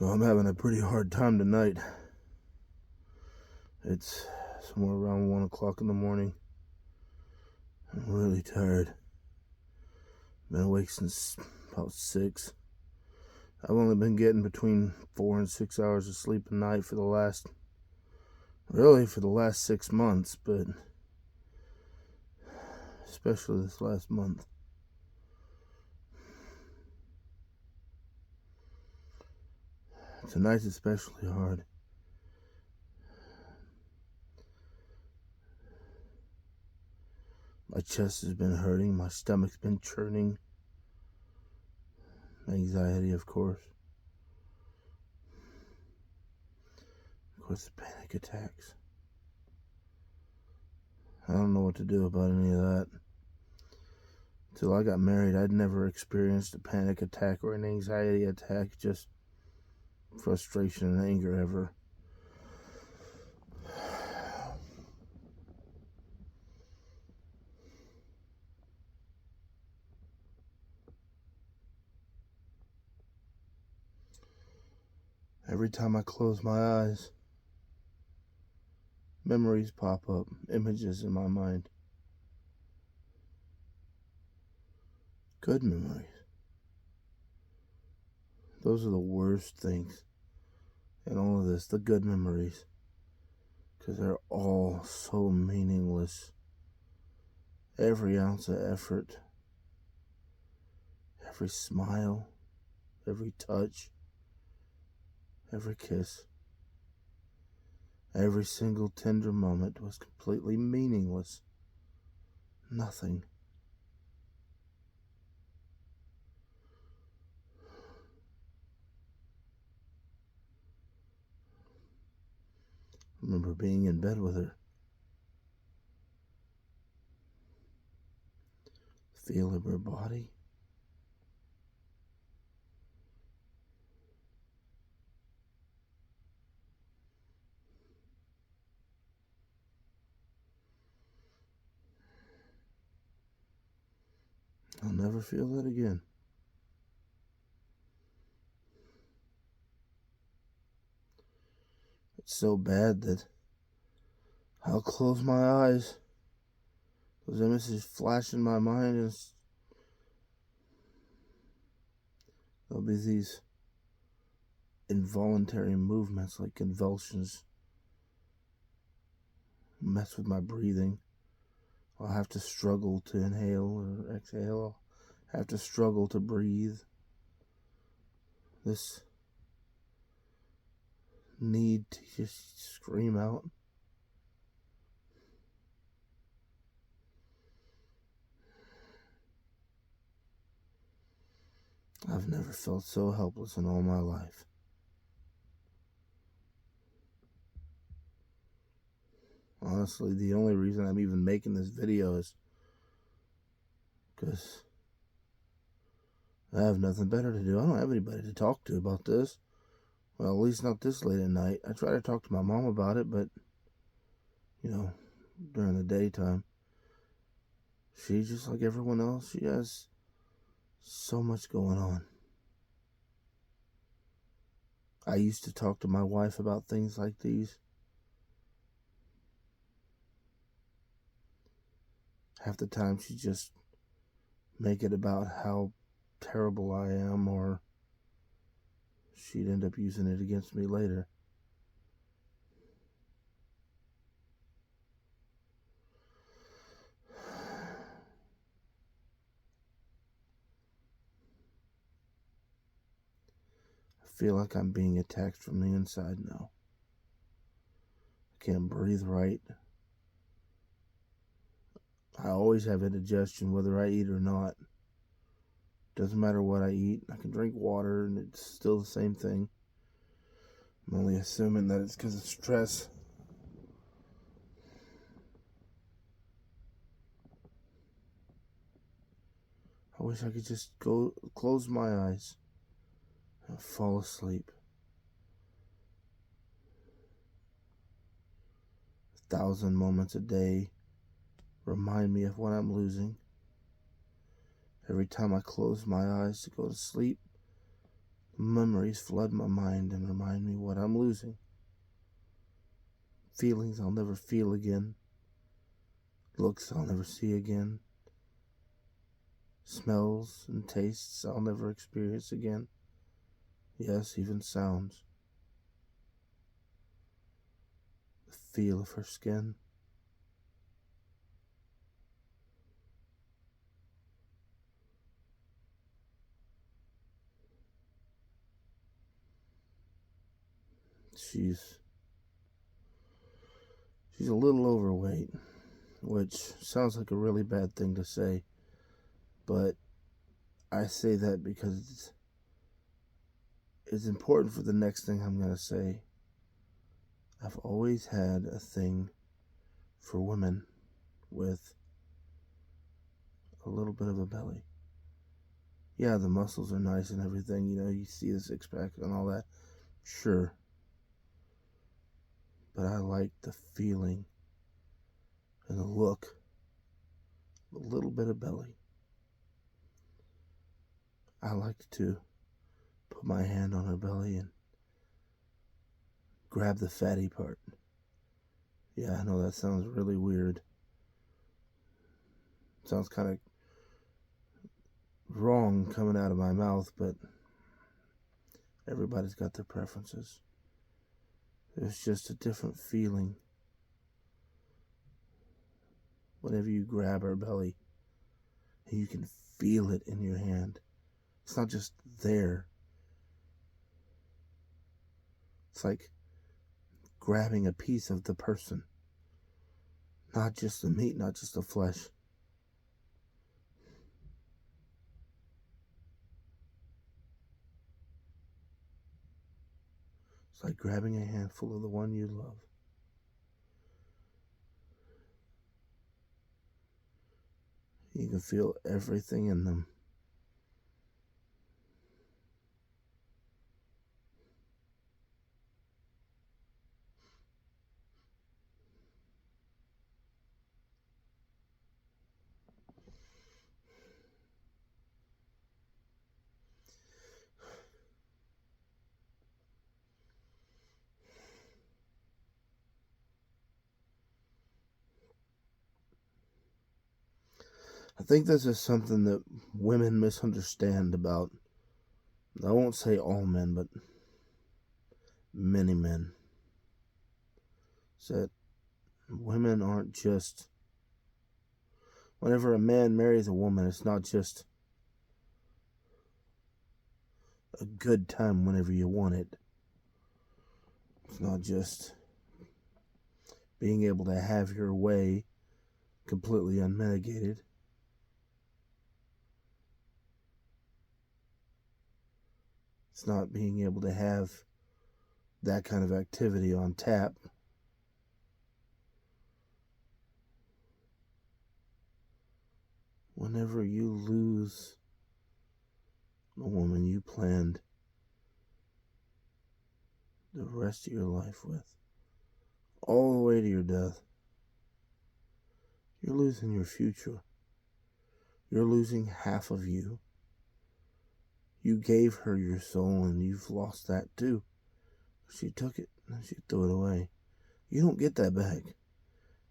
So I'm having a pretty hard time tonight. It's somewhere around 1 o'clock in the morning. I'm really tired. Been awake since about 6. I've only been getting between 4 and 6 hours of sleep a night for the last 6 months, but especially this last month. Tonight's especially hard. My chest has been hurting, my stomach's been churning. Anxiety, of course. Of course, the panic attacks. I don't know what to do about any of that. Till I got married, I'd never experienced a panic attack or an anxiety attack, just frustration and anger ever. Every time I close my eyes, memories pop up, images in my mind. Good memories. Those are the worst things in all of this, the good memories. Because they're all so meaningless. Every ounce of effort, every smile, every touch, every kiss, every single tender moment was completely meaningless. Nothing. I remember being in bed with her. Feel of her body. I'll never feel that again. It's so bad that I'll close my eyes. Those images flash in my mind, and there'll be these involuntary movements like convulsions. Mess with my breathing. I'll have to struggle to inhale or exhale. I'll have to struggle to breathe. This need to just scream out. I've never felt so helpless in all my life. Honestly, the only reason I'm even making this video is because I have nothing better to do. I don't have anybody to talk to about this. Well, at least not this late at night. I try to talk to my mom about it, but, during the daytime, she, just like everyone else, she has so much going on. I used to talk to my wife about things like these. Half the time she just make it about how terrible I am, or she'd end up using it against me later. I feel like I'm being attacked from the inside now. I can't breathe right. I always have indigestion whether I eat or not. Doesn't matter what I eat. I can drink water and it's still the same thing. I'm only assuming that it's because of stress. I wish I could just go close my eyes and fall asleep. 1,000 moments a day remind me of what I'm losing. Every time I close my eyes to go to sleep, Memories flood my mind and remind me what I'm losing. Feelings I'll never feel again. Looks I'll never see again. Smells and tastes I'll never experience again. Yes, even sounds. The feel of her skin. She's a little overweight, which sounds like a really bad thing to say, but I say that because it's important for the next thing I'm going to say. I've always had a thing for women with a little bit of a belly. Yeah, the muscles are nice and everything, you see the six pack and all that. Sure. But I like the feeling and the look, a little bit of belly. I like to put my hand on her belly and grab the fatty part. Yeah, I know that sounds really weird. Sounds kind of wrong coming out of my mouth, but everybody's got their preferences. There's just a different feeling whenever you grab her belly and you can feel it in your hand. It's not just there. It's like grabbing a piece of the person, not just the meat, not just the flesh. It's like grabbing a handful of the one you love. You can feel everything in them. I think this is something that women misunderstand about, I won't say all men, but many men. It's that women aren't just, whenever a man marries a woman, it's not just a good time whenever you want it. It's not just being able to have your way completely unmitigated. It's not being able to have that kind of activity on tap. Whenever you lose a woman you planned the rest of your life with, all the way to your death, you're losing your future. You're losing half of you. You gave her your soul and you've lost that too. She took it and she threw it away. You don't get that back.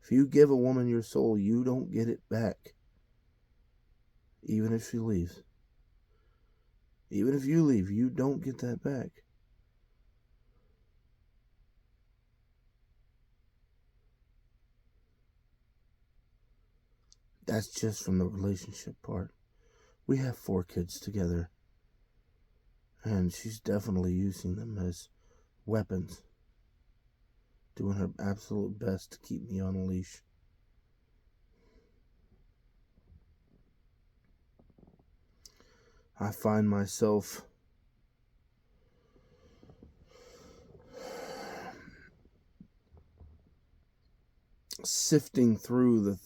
If you give a woman your soul, you don't get it back. Even if she leaves. Even if you leave, you don't get that back. That's just from the relationship part. We have 4 kids together. And she's definitely using them as weapons. Doing her absolute best to keep me on a leash. I find myself sifting through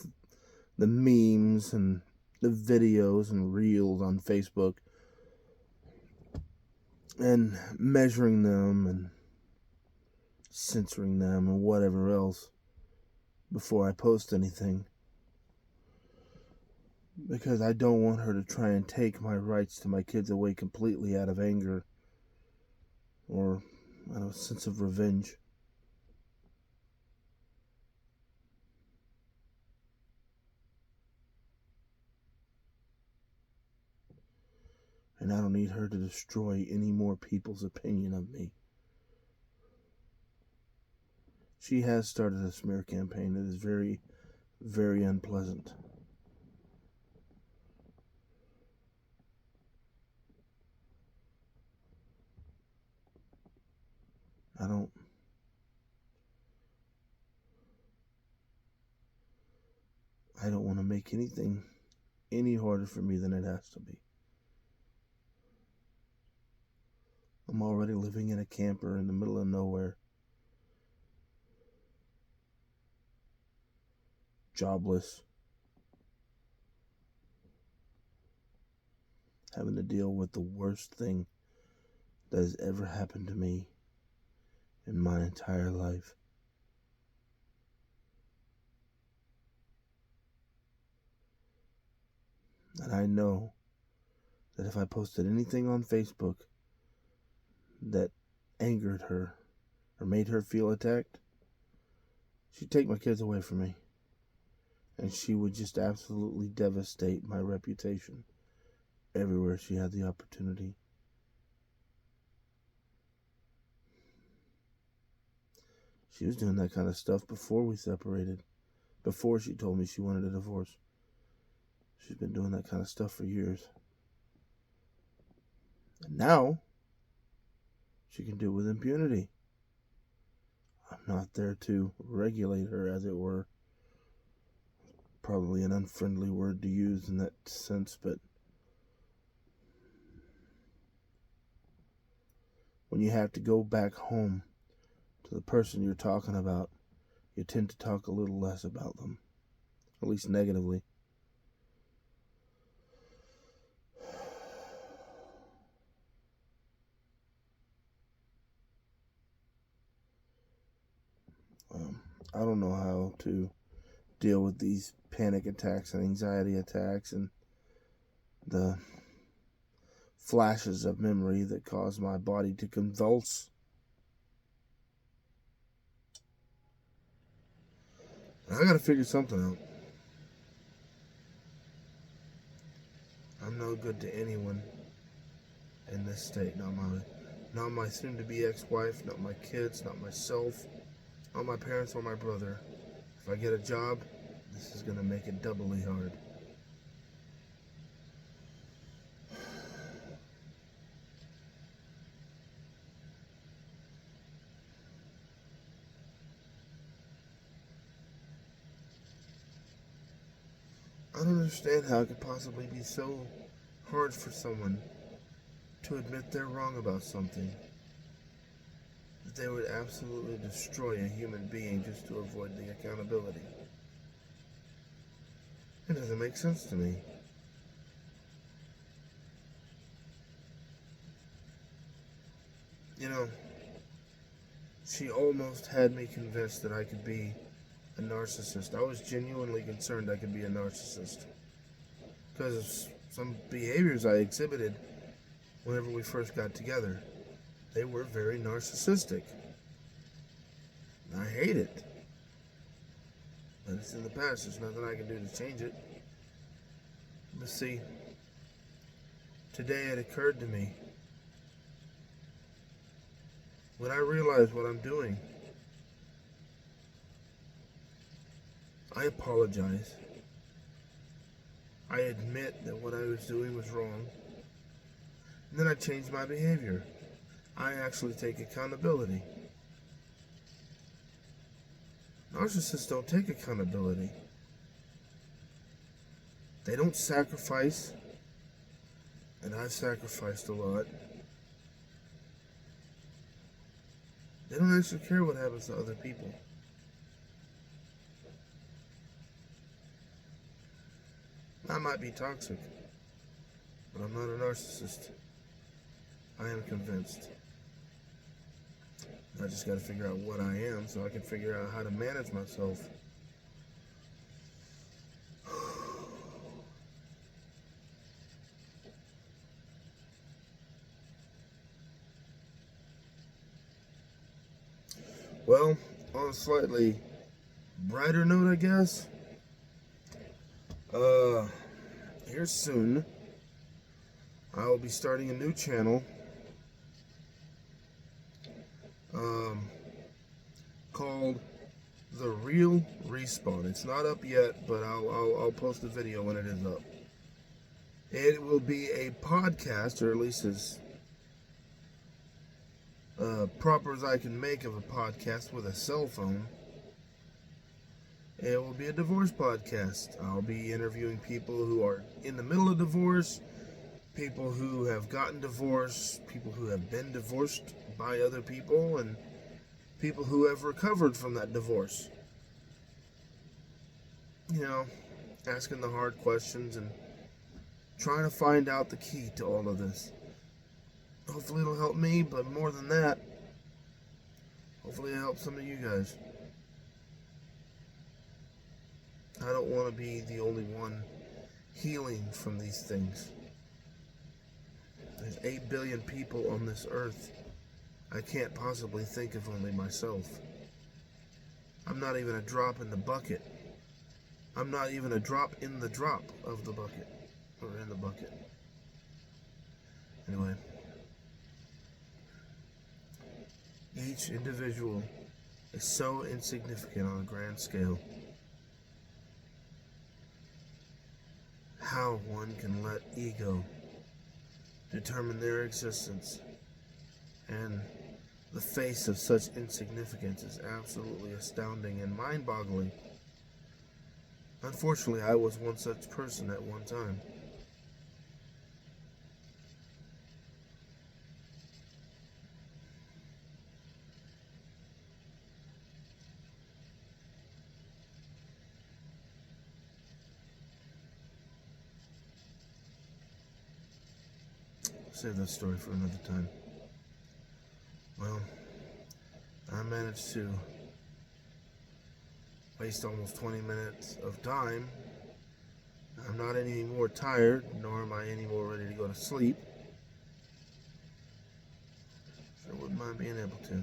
the memes and the videos and reels on Facebook and measuring them and censoring them and whatever else before I post anything, because I don't want her to try and take my rights to my kids away completely out of anger or I don't know, a sense of revenge. And I don't need her to destroy any more people's opinion of me. She has started a smear campaign that is very, very unpleasant. I don't want to make anything any harder for me than it has to be. I'm already living in a camper in the middle of nowhere. Jobless. Having to deal with the worst thing that has ever happened to me in my entire life. And I know that if I posted anything on Facebook that angered her or made her feel attacked, she'd take my kids away from me. And she would just absolutely devastate my reputation everywhere she had the opportunity. She was doing that kind of stuff before we separated, before she told me she wanted a divorce. She's been doing that kind of stuff for years. And now, she can do it with impunity. I'm not there to regulate her, as it were. Probably an unfriendly word to use in that sense, but when you have to go back home to the person you're talking about, you tend to talk a little less about them, at least negatively. I don't know how to deal with these panic attacks and anxiety attacks and the flashes of memory that cause my body to convulse. I gotta figure something out. I'm no good to anyone in this state. Not my soon-to-be ex-wife, not my kids, not myself, not my parents or my brother. If I get a job, this is gonna make it doubly hard. I don't understand how it could possibly be so hard for someone to admit they're wrong about something, that they would absolutely destroy a human being just to avoid the accountability. It doesn't make sense to me. You know, she almost had me convinced that I could be a narcissist. I was genuinely concerned I could be a narcissist because of some behaviors I exhibited whenever we first got together. They were very narcissistic. I hate it. But it's in the past. There's nothing I can do to change it. But see, today it occurred to me, when I realize what I'm doing, I apologize. I admit that what I was doing was wrong. And then I change my behavior. I actually take accountability. Narcissists don't take accountability. They don't sacrifice, and I've sacrificed a lot. They don't actually care what happens to other people. I might be toxic, but I'm not a narcissist. I am convinced. I just got to figure out what I am so I can figure out how to manage myself. Well, on a slightly brighter note, I guess. Here soon, I will be starting a new channel. Called The Real Respawn. It's not up yet, but I'll post a video when it is up. It will be a podcast, or at least as proper as I can make of a podcast with a cell phone. It will be a divorce podcast. I'll be interviewing people who are in the middle of divorce, people who have gotten divorced, people who have been divorced by other people, and people who have recovered from that divorce. You know, asking the hard questions and trying to find out the key to all of this. Hopefully it'll help me, but more than that, hopefully it'll help some of you guys. I don't want to be the only one healing from these things. There's 8 billion people on this earth. I can't possibly think of only myself. I'm not even a drop in the bucket. I'm not even a drop in the drop of the bucket. Or in the bucket. Anyway. Each individual is so insignificant on a grand scale. How one can let ego determine their existence and the face of such insignificance is absolutely astounding and mind-boggling. Unfortunately, I was one such person at one time. Save that story for another time. Well, I managed to waste almost 20 minutes of time. I'm not any more tired, nor am I any more ready to go to sleep. Sure wouldn't mind being able to.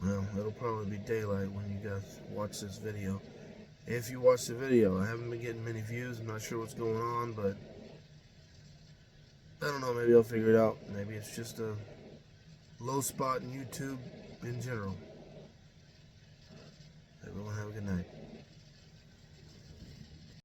Well, it'll probably be daylight when you guys watch this video. If you watch the video, I haven't been getting many views. I'm not sure what's going on, but I don't know. Maybe I'll figure it out. Maybe it's just a low spot in YouTube in general. Everyone have a good night.